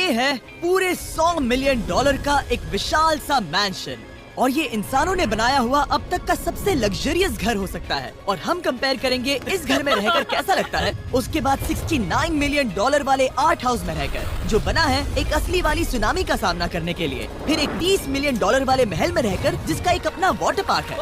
ये है पूरे $100 मिलियन का एक विशाल सा मैंशन, और ये इंसानों ने बनाया हुआ अब तक का सबसे लग्जरियस घर हो सकता है। और हम कंपेयर करेंगे इस घर में रहकर कैसा लगता है उसके बाद $69 मिलियन वाले आर्ट हाउस में रहकर, जो बना है एक असली वाली सुनामी का सामना करने के लिए। फिर एक $30 मिलियन वाले महल में रहकर जिसका एक अपना वाटर पार्क है।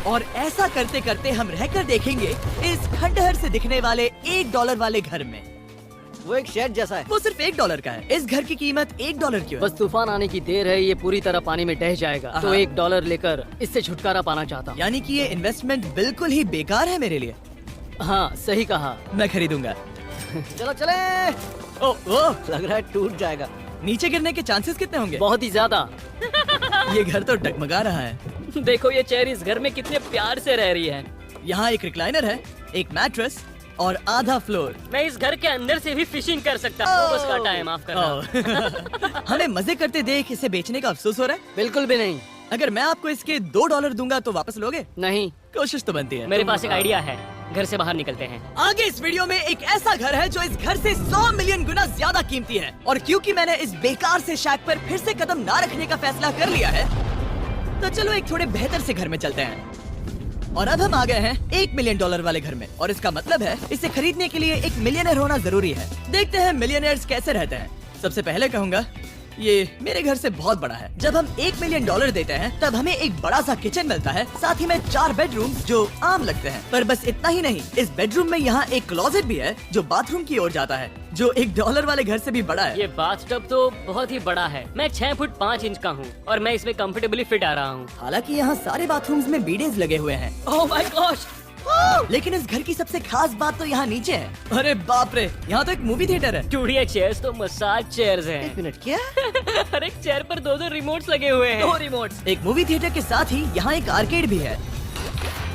और ऐसा करते करते हम रहकर देखेंगे इस खंडहर से दिखने वाले $1 वाले घर में। वो एक शेड जैसा है। वो सिर्फ $1 का है। इस घर की कीमत $1 क्यों है? बस तूफान आने की देर है, ये पूरी तरह पानी में ढह जाएगा, तो $1 लेकर इससे छुटकारा पाना चाहता हूँ। यानी कि ये इन्वेस्टमेंट बिल्कुल ही बेकार है मेरे लिए। हाँ सही कहा। मैं खरीदूंगा। चलो चले। ओह, लग रहा है टूट जाएगा। नीचे गिरने के चांसेस कितने होंगे? बहुत ही ज्यादा। ये घर तो डगमगा रहा है। देखो ये चेयर इस घर में कितने प्यार से रह रही है। यहाँ एक रिक्लाइनर है, एक मैट्रेस और आधा फ्लोर। मैं इस घर के अंदर से भी फिशिंग कर सकता हूँ। बस काटा है, माफ करना। हमें मजे करते देख इसे बेचने का अफसोस हो रहा है? बिल्कुल भी नहीं। अगर मैं आपको इसके $2 दूंगा तो वापस लोगे? नहीं, कोशिश तो बनती है। मेरे पास एक आइडिया है, घर से बाहर निकलते हैं। आगे इस वीडियो में एक ऐसा घर है जो इस घर से 100 मिलियन गुना ज्यादा कीमती है, और क्योंकि मैंने इस बेकार से शैक पर फिर से कदम ना रखने का फैसला कर लिया है, तो चलो एक थोड़े बेहतर से घर में चलते हैं। और अब हम आ गए हैं $1 मिलियन वाले घर में, और इसका मतलब है इसे खरीदने के लिए एक मिलियनर होना जरूरी है। देखते हैं मिलियनर्स कैसे रहते हैं। सबसे पहले कहूँगा ये मेरे घर से बहुत बड़ा है। जब हम $1 मिलियन देते हैं तब हमें एक बड़ा सा किचन मिलता है, साथ ही में 4 बेडरूम जो आम लगते हैं। पर बस इतना ही नहीं, इस बेडरूम में यहाँ एक क्लोजेट भी है जो बाथरूम की ओर जाता है, जो $1 वाले घर से भी बड़ा है। ये बाथटब तो बहुत ही बड़ा है। मैं 6 फुट 5 इंच का हूँ और मैं इसमें कंफर्टेबली फिट आ रहा हूँ। हालांकि यहाँ सारे बाथरूम्स में बीडेज लगे हुए हैं। Oh my gosh! लेकिन इस घर की सबसे खास बात तो यहाँ नीचे है। अरे बाप रे, यहाँ तो एक मूवी थिएटर है। टूडिया चेयर्स तो मसाज चेयर्स हैं। 1 मिनट क्या? हर एक चेयर पर 2-2 रिमोट्स लगे हुए हैं। 2 रिमोट्स। एक मूवी थिएटर के साथ ही यहाँ एक आर्केड भी है।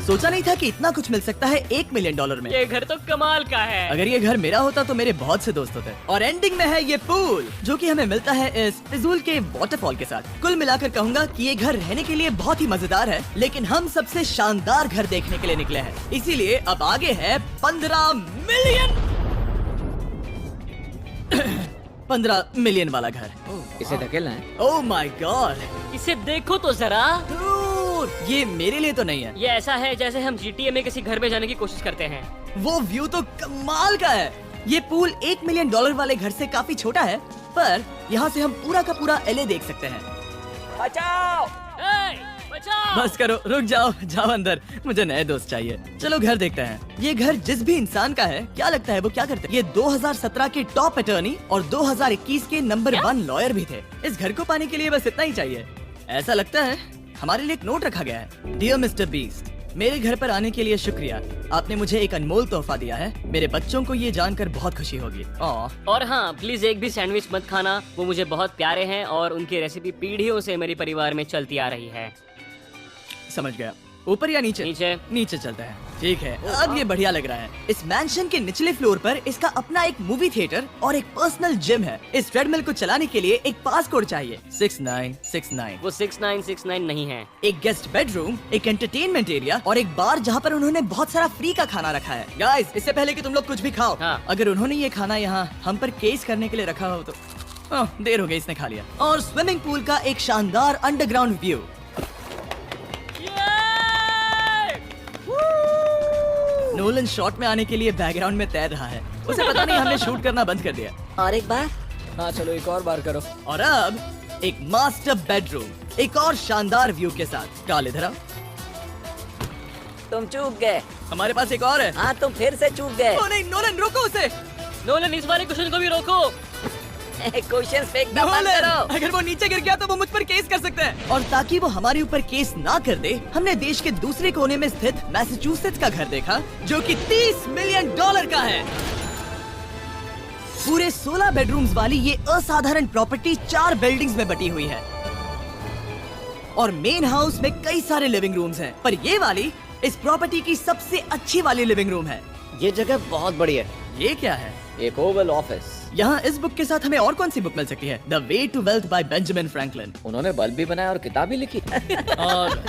सोचा नहीं था कि इतना कुछ मिल सकता है $1 मिलियन में। ये घर तो कमाल का है। अगर ये घर मेरा होता तो मेरे बहुत से दोस्त होते। और एंडिंग में है ये पूल, जो कि हमें मिलता है इस फिजूल के वाटरफॉल के साथ। कुल मिलाकर कहूँगा कि ये घर रहने के लिए बहुत ही मजेदार है, लेकिन हम सबसे शानदार घर देखने के लिए निकले हैं, इसीलिए अब आगे है 15 मिलियन वाला घर। इसे धकेलना है। ओह माय गॉड, इसे देखो तो जरा। ये मेरे लिए तो नहीं है। ये ऐसा है जैसे हम GTA में किसी घर में जाने की कोशिश करते हैं। वो व्यू तो कमाल का है। ये पूल $1 मिलियन वाले घर से काफी छोटा है, पर यहाँ से हम पूरा का पूरा LA देख सकते हैं। बचाओ! बचाओ! बस करो, रुक जाओ, जाओ अंदर, मुझे नए दोस्त चाहिए। चलो घर देखते हैं। ये घर जिस भी इंसान का है, क्या लगता है वो क्या करते हैं? ये 2017 के टॉप अटर्नी और 2021 के नंबर 1 लॉयर भी थे। इस घर को पाने के लिए बस इतना ही चाहिए। ऐसा लगता है हमारे लिए एक नोट रखा गया है। डियर मिस्टर बीस्ट, मेरे घर पर आने के लिए शुक्रिया। आपने मुझे एक अनमोल तोहफा दिया है। मेरे बच्चों को ये जानकर बहुत खुशी होगी। और हाँ, प्लीज एक भी सैंडविच मत खाना, वो मुझे बहुत प्यारे हैं और उनकी रेसिपी पीढ़ियों से मेरे परिवार में चलती आ रही है। समझ गया। ऊपर या नीचे? नीचे। नीचे चलते हैं। ठीक है, अब ये बढ़िया लग रहा है। इस मैंशन के निचले फ्लोर पर इसका अपना एक मूवी थिएटर और एक पर्सनल जिम है। इस ट्रेडमिल को चलाने के लिए एक पास कोड चाहिए, 6969। वो 6969 नहीं है। एक गेस्ट बेडरूम, एक एंटरटेनमेंट एरिया और एक बार जहाँ पर उन्होंने बहुत सारा फ्री का खाना रखा है। गाइस, इससे पहले कि तुम लोग कुछ भी खाओ, अगर उन्होंने ये खाना यहाँ हम पर केस करने के लिए रखा हो तो देर हो गई, इसने खा लिया। और स्विमिंग पूल का एक शानदार अंडरग्राउंड व्यू। नोलन शॉट में आने के लिए बैकग्राउंड में तैर रहा है। उसे पता नहीं हमने शूट करना बंद कर दिया। और एक बार? हाँ चलो एक और बार करो। और अब एक मास्टर बेडरूम, एक और शानदार व्यू के साथ। काल इधर आओ। तुम चूक गए। हमारे पास एक और है। हाँ, तुम फिर से चूक गए। ओ नहीं, नोलन रोको उसे। नोलन, इस वाले क्वेश्चन को भी रोको। क्वेश्चन फेंकना बंद करो। अगर वो नीचे गिर गया तो वो मुझ पर केस कर सकते हैं। और ताकि वो हमारे ऊपर केस ना कर दे, हमने देश के दूसरे कोने में स्थित मैसाचुसेट्स का घर देखा, जो कि $30 मिलियन का है। पूरे 16 बेडरूम्स वाली ये असाधारण प्रॉपर्टी 4 बिल्डिंग्स में बटी हुई है, और मेन हाउस में कई सारे लिविंग रूम्स हैं, पर ये वाली इस प्रॉपर्टी की सबसे अच्छी वाली लिविंग रूम है। ये जगह बहुत बड़ी है। ये क्या है? एक ओवल ऑफिस। यहाँ इस बुक के साथ हमें और कौन सी बुक मिल सकती है? The way to wealth by Benjamin Franklin. उन्होंने बल्ब भी बनाया और किताब भी लिखी। और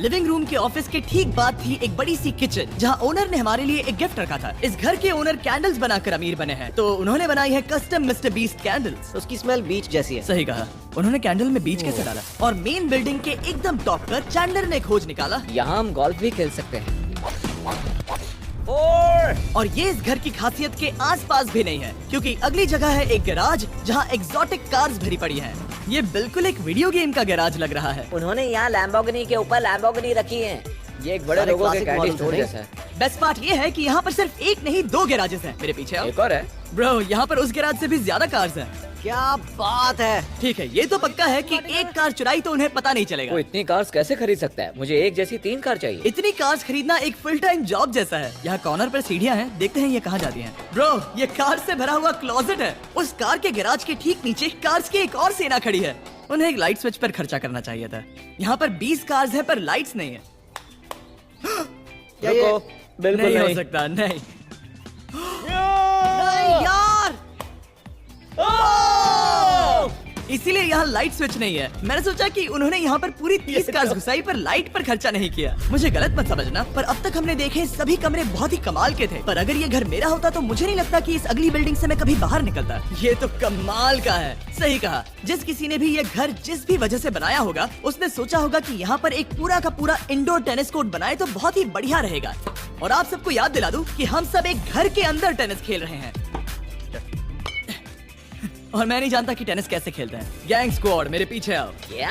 लिविंग रूम के ऑफिस के ठीक बाद थी एक बड़ी सी किचन, जहाँ ओनर ने हमारे लिए एक गिफ्ट रखा था। इस घर के ओनर कैंडल्स बनाकर अमीर बने हैं, तो उन्होंने बनाई है कस्टम मिस्टर बीस्ट कैंडल्स। उसकी स्मेल बीच जैसी है। सही कहा, उन्होंने कैंडल में बीच कैसे डाला? और मेन बिल्डिंग के एकदम टॉप पर चैंडलर ने खोज निकाला। यहाँ हम गोल्फ भी खेल सकते हैं। और ये इस घर की खासियत के आसपास भी नहीं है, क्योंकि अगली जगह है एक गैराज जहाँ एग्जॉटिक कार्स भरी पड़ी हैं। ये बिल्कुल एक वीडियो गेम का गैराज लग रहा है। उन्होंने यहाँ लैम्बोर्गिनी के ऊपर लैम्बोर्गिनी रखी है। ये एक बड़े सारे लोगों के classic कैंडी models स्टोर हैं। जैसा है। बेस्ट पार्ट ये है कि यहाँ पर सिर्फ एक नहीं 2 गैराजेस हैं। मेरे पीछे आओ। एक और है। ब्रो, यहाँ पर उस गैराज से भी ज्यादा कार्स हैं। क्या बात है। ठीक है, ये तो पक्का है कि एक कार चुराई तो उन्हें पता नहीं चलेगा। वो इतनी कार्स कैसे खरीद सकता है? मुझे एक जैसी 3 कार चाहिए। इतनी कार्स खरीदना एक फुल टाइम जॉब जैसा है। यहाँ कॉर्नर पर सीढ़ियाँ हैं, देखते हैं ये कहाँ जाती हैं। ब्रो, ये कार से भरा हुआ क्लोजेट है। उस कार के गैराज के ठीक नीचे कार्स की एक और सेना खड़ी है। उन्हें एक लाइट स्विच पर खर्चा करना चाहिए था। यहाँ पर 20 कार्स हैं पर लाइट्स नहीं है। क्या ये- रुको, बिल्कुल नहीं हो नहीं। सकता, नहीं। नहीं यार। इसीलिए यहाँ लाइट स्विच नहीं है। मैंने सोचा कि उन्होंने यहाँ पर पूरी 30 कार्स घुसाई पर लाइट पर खर्चा नहीं किया। मुझे गलत मत समझना, पर अब तक हमने देखे सभी कमरे बहुत ही कमाल के थे। पर अगर ये घर मेरा होता तो मुझे नहीं लगता कि इस अगली बिल्डिंग से मैं कभी बाहर निकलता। ये तो कमाल का है। सही कहा, जिस किसी ने भी ये घर जिस भी वजह से बनाया होगा, उसने सोचा होगा कि यहाँ पर एक पूरा का पूरा इंडोर टेनिस कोर्ट बनाए तो बहुत ही बढ़िया रहेगा। और आप सबको याद दिला दूं कि हम सब एक घर के अंदर टेनिस खेल रहे हैं। और मैं नहीं जानता कि टेनिस कैसे खेलते हैं। गैंग स्क्वाड, मेरे पीछे आओ। क्या?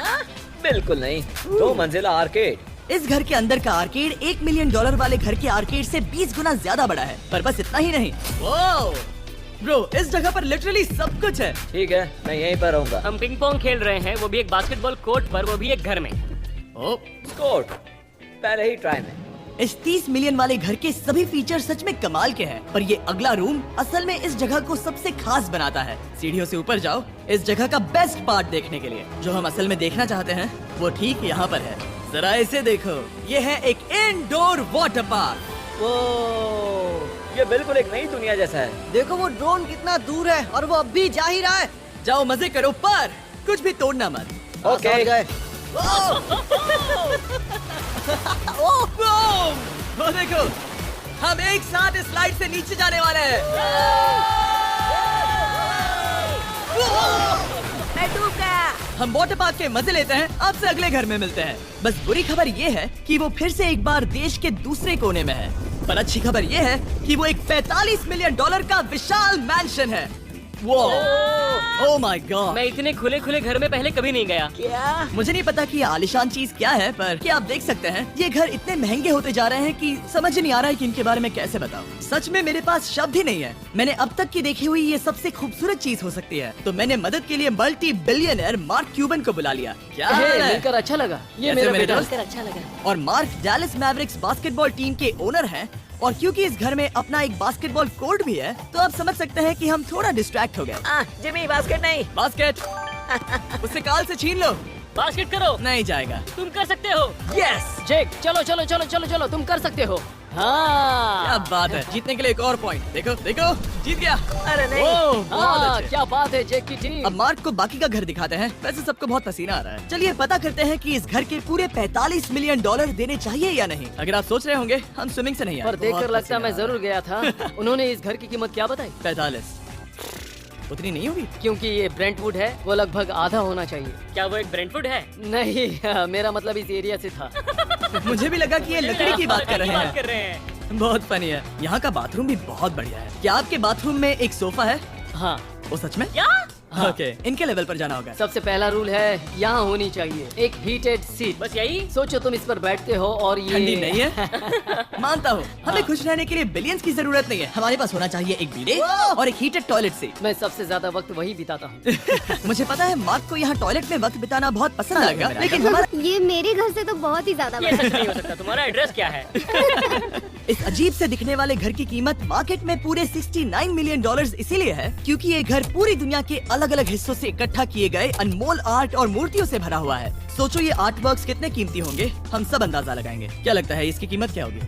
बिल्कुल नहीं। 2 मंजिला आर्केड। इस घर के अंदर का आर्केड $1 मिलियन वाले घर के आर्केड से 20 गुना ज्यादा बड़ा है। पर बस इतना ही नहीं। वाओ! ब्रो, इस जगह पर लिटरली सब कुछ है। ठीक है, मैं यहीं पर रहूंगा। हम पिंग पोंग खेल रहे हैं, वो भी एक बास्केटबॉल कोर्ट पर, वो भी एक घर में। ओ, स्कोर पहले ही ट्राई में। इस 30 मिलियन वाले घर के सभी फीचर सच में कमाल के हैं, पर ये अगला रूम असल में इस जगह को सबसे खास बनाता है। सीढ़ियों से ऊपर जाओ इस जगह का बेस्ट पार्ट देखने के लिए। जो हम असल में देखना चाहते हैं वो ठीक यहाँ पर है। जरा इसे देखो, ये है एक इंडोर वाटर पार्क। वो ये बिल्कुल एक नई दुनिया जैसा है। देखो वो ड्रोन कितना दूर है और वो अब भी जा ही रहा है। जाओ मजे करो, पर कुछ भी तोड़ना मत। ओके। समझ गए। वो देखो, हम एक साथ इस स्लाइड से नीचे जाने वाले हैं। मैं डूब गया। हम वाटर पार्क के मजे लेते हैं, आपसे अगले घर में मिलते हैं। बस बुरी खबर ये है कि वो फिर से एक बार देश के दूसरे कोने में है। पर अच्छी खबर ये है कि वो एक $45 मिलियन का विशाल मैंशन है। Oh my God! मैं इतने खुले खुले घर में पहले कभी नहीं गया। क्या? मुझे नहीं पता कि ये आलिशान चीज क्या है, पर क्या आप देख सकते हैं ये घर इतने महंगे होते जा रहे हैं कि समझ ही नहीं आ रहा है कि इनके बारे में कैसे बताऊं। सच में मेरे पास शब्द ही नहीं है। मैंने अब तक की देखी हुई ये सबसे खूबसूरत चीज हो सकती है। तो मैंने मदद के लिए मल्टी बिलियनर मार्क क्यूबन को बुला लिया। क्या हाल है? मिलकर अच्छा लगा। ये कैसे मेरा मेरे बेटा। दोस्त? अच्छा लगा। और mark Dallas Mavericks basketball team के ओनर हैं। और क्योंकि इस घर में अपना एक बास्केटबॉल कोर्ट भी है, तो आप समझ सकते हैं कि हम थोड़ा डिस्ट्रैक्ट हो गए। जिमी बास्केट नहीं। बास्केट उससे काल से छीन लो। बास्केट करो, नहीं जाएगा। तुम कर सकते हो। यस! जेक, चलो चलो चलो चलो चलो, तुम कर सकते हो। हाँ, क्या बात है, जीतने के लिए एक और पॉइंट। देखो देखो, जीत गया। अरे नहीं। ओह, बहुत अच्छे। क्या बात है जेक की टीम। अब मार्क को बाकी का घर दिखाते हैं। वैसे सबको बहुत पसीना आ रहा है। चलिए पता करते हैं कि इस घर के पूरे $45 मिलियन देने चाहिए या नहीं। अगर आप सोच रहे होंगे हम स्विमिंग से नहीं आए। पर देखकर बहुत लगता मैं पसीना आ जरूर गया था। उन्होंने इस घर की कीमत क्या बताई? रहा है। 45 उतनी नहीं होगी। क्योंकि ये ब्रेंटवुड है, वो लगभग आधा होना चाहिए। क्या वो एक ब्रेंटफुड है? नहीं, मेरा मतलब इस एरिया से था। मुझे भी लगा कि ये लकड़ी की बात कर रहे कर हैं। रहे हैं। बहुत फनी है। यहाँ का बाथरूम भी बहुत बढ़िया है। क्या आपके बाथरूम में एक सोफा है? हाँ, वो सच में? क्या? ओके, इनके लेवल पर जाना होगा। सबसे पहला रूल है यहाँ होनी चाहिए एक हीटेड सीट। बस यही? सोचो तुम इस पर बैठते हो और ये ठंडी नहीं है। मानता हूँ, हमें खुश रहने के लिए बिलियंस की जरूरत नहीं है। हमारे पास होना चाहिए एक बीड़े और एक हीटेड टॉयलेट सीट। मैं सबसे ज्यादा वक्त वही बिताता हूँ। मुझे पता है मार्क को यहाँ टॉयलेट में वक्त बिताना बहुत पसंद लगा, लेकिन हमारा ये मेरे घर से तो बहुत ही ज्यादा ये सच नहीं हो सकता। तुम्हारा एड्रेस क्या है? इस अजीब से दिखने वाले घर की कीमत मार्केट में पूरे $69 मिलियन इसीलिए है क्योंकि ये घर पूरी दुनिया के अलग अलग हिस्सों से इकट्ठा किए गए अनमोल आर्ट और मूर्तियों से भरा हुआ है। सोचो ये आर्ट वर्क्स कितने कीमती होंगे, हम सब अंदाजा लगाएंगे। क्या लगता है इसकी कीमत क्या होगी?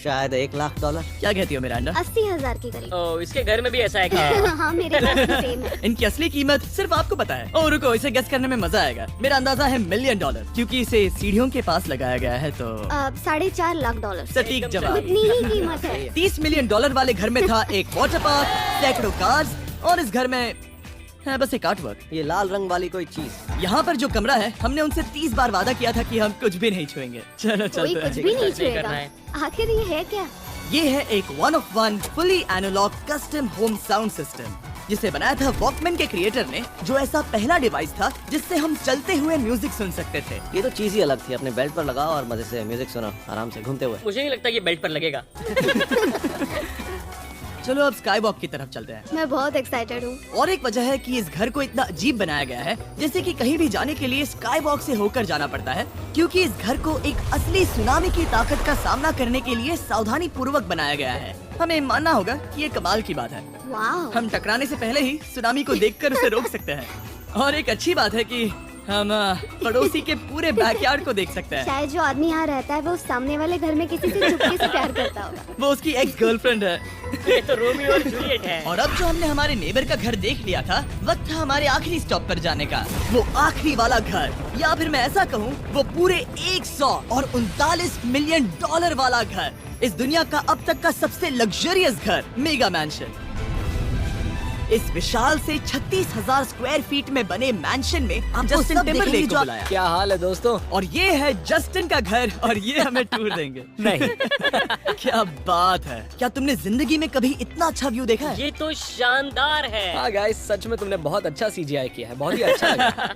शायद $1,00,000। क्या कहती हो मिरांडा? 80,000 के करीब। ओ, इसके घर में भी ऐसा है क्या? हाँ मेरे पास भी सेम है। इनकी असली कीमत सिर्फ आपको पता है। और रुको, इसे गेस करने में मजा आएगा। मेरा अंदाजा है $1 मिलियन, क्योंकि इसे सीढ़ियों के पास लगाया गया है तो। $4.5 लाख। सटीक जवाब। उतनी ही कीमत है। $30 मिलियन वाले घर में था एक वाटर पार्क, सैकड़ों कार्स, और इस घर में है बस एक आर्टवर्क। ये लाल रंग वाली कोई चीज। यहाँ पर जो कमरा है, हमने उनसे 30 बार वादा किया था कि हम कुछ भी नहीं छुएंगे। चलो कोई चलते कुछ हैं। भी नहीं करना छुएगा। है। आखिर ये है क्या? ये है एक 1 of 1 fully analogue custom home sound system, जिसे बनाया था वॉकमैन के क्रिएटर ने, जो ऐसा पहला डिवाइस था जिससे हम चलते हुए म्यूजिक सुन सकते थे। ये तो चीज ही अलग थी। अपने बेल्ट पर लगाओ और मजे से म्यूजिक सुनो आराम से घूमते हुए। मुझे नहीं लगता ये बेल्ट पर लगेगा। चलो अब स्काई वॉक की तरफ चलते हैं। मैं बहुत एक्साइटेड हूँ। और एक वजह है कि इस घर को इतना अजीब बनाया गया है, जैसे कि कहीं भी जाने के लिए स्काई वॉक से होकर जाना पड़ता है, क्योंकि इस घर को एक असली सुनामी की ताकत का सामना करने के लिए सावधानी पूर्वक बनाया गया है। हमें मानना होगा कि ये कमाल की बात है। वाह। हम टकराने से पहले ही सुनामी को देखकर उसे रोक सकते हैं। और एक अच्छी बात है कि हम पड़ोसी के पूरे बैकयार्ड को देख सकते हैं। शायद जो आदमी यहाँ रहता है वो सामने वाले घर में किसी से चुपके से प्यार करता होगा। वो उसकी एक्स गर्लफ्रेंड है। ये तो रोमियो और जूलियट है। और अब जो हमने हमारे नेबर का घर देख लिया था, वक्त था हमारे आखिरी स्टॉप पर जाने का। वो आखिरी वाला घर, या फिर मैं ऐसा कहूँ, वो पूरे 139 मिलियन डॉलर वाला घर, इस दुनिया का अब तक का सबसे लग्जरियस घर, मेगा मैंशन। इस विशाल से 36,000 स्क्वायर फीट में बने मैंशन में आप जस्टिन टिम्बरलेक को बुलाया। क्या हाल है दोस्तों? और ये है जस्टिन का घर, और ये हमें टूर देंगे। नहीं। क्या बात है! क्या तुमने जिंदगी में कभी इतना अच्छा व्यू देखा है? ये तो शानदार है। हाँ गाइस, सच में तुमने बहुत अच्छा CGI किया है। बहुत ही अच्छा लगा।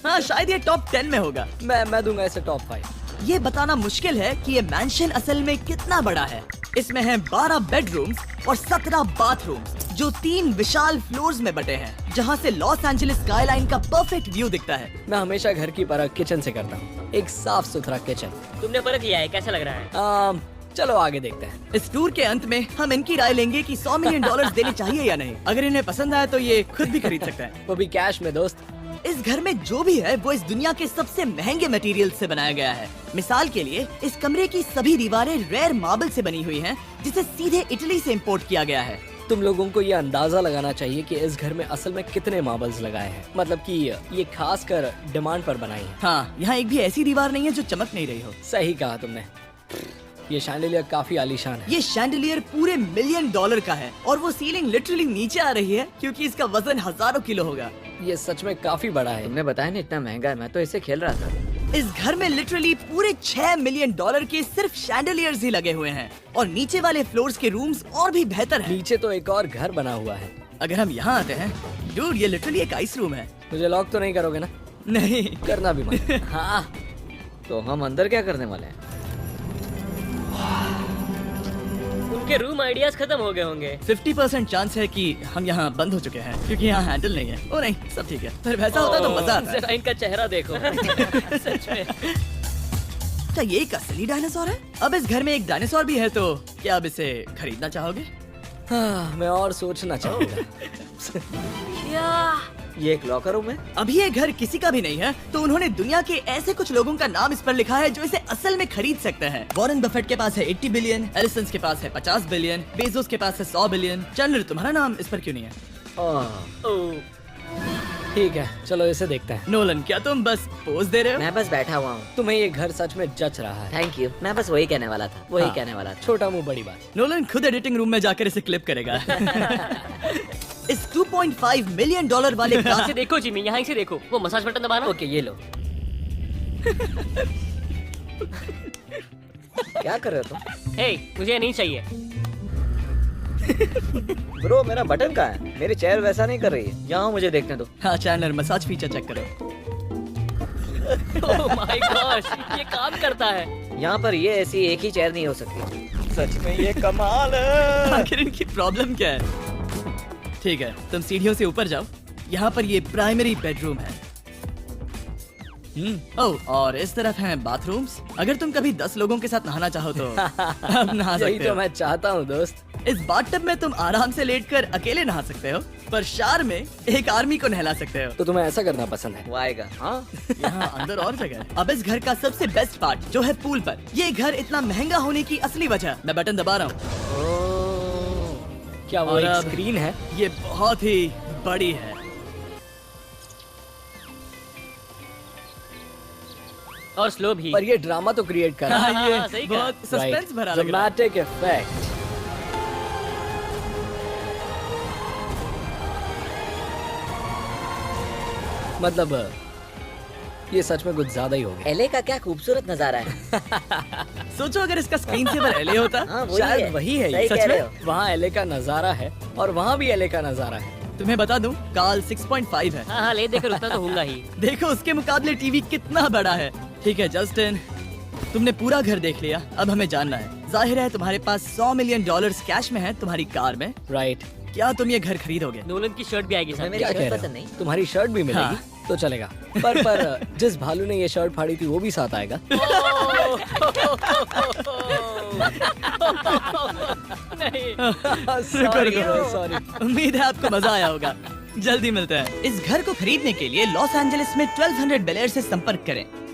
हाँ, शायद ये टॉप 10 में होगा। मैं दूंगा इसे टॉप 5। ये बताना मुश्किल है कि ये मैंशन असल में कितना बड़ा है। इसमें हैं 12 बेडरूम्स और 17 बाथरूम्स, जो 3 विशाल फ्लोर्स में बटे हैं, जहाँ से लॉस एंजलिस स्काईलाइन का परफेक्ट व्यू दिखता है। मैं हमेशा घर की परख किचन से करता हूँ। एक साफ सुथरा किचन। तुमने परख लिया है, कैसा लग रहा है? चलो आगे देखते हैं। इस टूर के अंत में हम इनकी राय लेंगे कि $100 मिलियन देने चाहिए या नहीं। अगर इन्हें पसंद आए तो ये खुद भी खरीद सकते हैं। वो भी कैश में दोस्त। इस घर में जो भी है वो इस दुनिया के सबसे महंगे मटेरियल से बनाया गया है। मिसाल के लिए, इस कमरे की सभी दीवारें रेयर मार्बल से बनी हुई हैं, जिसे सीधे इटली से इंपोर्ट किया गया है। तुम लोगों को ये अंदाजा लगाना चाहिए कि इस घर में असल में कितने मार्बल्स लगाए हैं। मतलब कि ये खास कर डिमांड पर बनाई है। हाँ, यहाँ एक भी ऐसी दीवार नहीं है जो चमक नहीं रही हो। सही कहा तुमने। ये शैंडिलियर काफी आलीशान है। ये शैंडिलियर पूरे $1 मिलियन का है, और वो सीलिंग लिटरली नीचे आ रही है, क्योंकि इसका वजन हजारों किलो होगा। ये सच में काफी बड़ा है। तुमने बताया ना इतना महंगा है, मैं तो इसे खेल रहा था। इस घर में लिटरली पूरे $6 मिलियन के सिर्फ शैंडिलियर्स ही लगे हुए हैं, और नीचे वाले फ्लोर्स के रूम्स और भी बेहतर हैं। नीचे तो एक और घर बना हुआ है। अगर हम यहाँ आते हैं, डूड, ये लिटरली एक आइस रूम है। मुझे लॉक तो नहीं करोगे ना? नहीं। करना भी मत। हाँ, तो हम अंदर क्या करने वाले हैं? उनके रूम आइडियाज खत्म हो गए होंगे। 50% चांस है कि हम यहाँ बंद हो चुके हैं, क्योंकि यहाँ हैंडल नहीं है। ओ नहीं, सब ठीक है। पर वैसा होता तो मजा आता। जरा इनका चेहरा देखो। सच में। क्या ये एक असली डायनासोर है? अब इस घर में एक डायनासोर भी है, तो क्या अब इसे खरीदना चाहोगे? मैं और सोचना चाहूंगा। ये एक लॉकर रूम है? अभी ये घर किसी का भी नहीं है, तो उन्होंने दुनिया के ऐसे कुछ लोगों का नाम इस पर लिखा है जो इसे असल में खरीद सकते हैं। वॉरेन बफेट के पास है 80 बिलियन, एलिसन के पास है 50 बिलियन, बेजोस के पास है 100 बिलियन। चैंडलर, तुम्हारा नाम इस पर क्यों नहीं है? ओह, ठीक है, चलो इसे देखते हैं। नोलन, क्या तुम बस पोज दे रहे हो? मैं बस बैठा हुआ हूँ। तुम्हें ये घर सच में जच रहा है। Thank you. मैं बस वही कहने वाला था। वही हाँ, कहने वाला था। छोटा मुंह बड़ी बात। नोलन खुद एडिटिंग रूम में जाकर इसे क्लिप करेगा। इस $2.5 मिलियन वाले यहाँ से देखो जिमी, यहाँ से देखो। वो मसाज बटन दबाना। ओके, ये लो। क्या कर रहे हो तुम? हे, मुझे ये नहीं चाहिए। ब्रो, मेरा बटन कहाँ है? मेरी चेयर वैसा नहीं कर रही है। यहाँ मुझे देखने दो। हाँ चैंडलर, मसाज फीचर चेक करो। ओह माय गॉश, ये काम करता है। यहाँ पर ये ऐसी एक ही चेयर नहीं हो सकती। सच में ये कमाल है। आखिर इनकी प्रॉब्लम क्या है? ठीक है, तुम सीढ़ियों से ऊपर जाओ। यहाँ पर ये प्राइमरी बेडरूम है। ओह, और इस तरफ हैं बाथरूम्स। अगर तुम कभी 10 लोगों के साथ नहाना चाहो तो अब नहा यही सकते तो हो। मैं चाहता हूँ दोस्त। इस बाथटब में तुम आराम से लेटकर अकेले नहा सकते हो, पर शार में एक आर्मी को नहला सकते हो। तो तुम्हें ऐसा करना पसंद है? वो आएगा। हाँ। यहाँ अंदर और जगह है। अब इस घर का सबसे बेस्ट पार्ट जो है पूल पर। ये घर इतना महंगा होने की असली वजह, मैं बटन दबा रहा हूँ। क्या वो और एक अब- स्क्रीन है? ये बहुत ही बड़ी है। और स्लो भी। पर ये ड्रामा तो क्रिएट कर रहा है। हाँ, ये सही कहा। बहुत सस्पेंस भरा लग रहा है। Dramatic effect. मतलब ये सच में कुछ ज्यादा ही हो गया। एले का क्या खूबसूरत नजारा है। सोचो अगर इसका स्क्रीन सेवर एलए होता। हाँ वही शायद है। वही है ये। सही सच कह रहे में? हो। वहाँ एले का नजारा है और वहाँ भी एले का नजारा है। तुम्हें बता दूं, काल 6.5 है। हाँ हाँ, ले देकर उतना तो होगा ही। देखो उसके मुकाबले टीवी कितना बड़ा है। ठीक है जस्टिन, तुमने पूरा घर देख लिया, अब हमें जानना है। जाहिर है तुम्हारे पास $100 मिलियन कैश में है तुम्हारी कार में। राइट। क्या तुम ये घर खरीदोगे? नोलन की शर्ट भी आएगी तुम्हें साथ मेरी में। क्या कह शर्ट रहे पसंद हो? नहीं? तुम्हारी शर्ट भी मिलेगी हाँ। तो चलेगा। पर जिस भालू ने ये शर्ट फाड़ी थी वो भी साथ आएगा। शुक्र करो। सॉरी। उम्मीद है आपको मजा आया होगा। जल्दी मिलते हैं। इस घर को खरीदने के लिए लॉस एंजलिस में 1200 बेल एयर से संपर्क करें।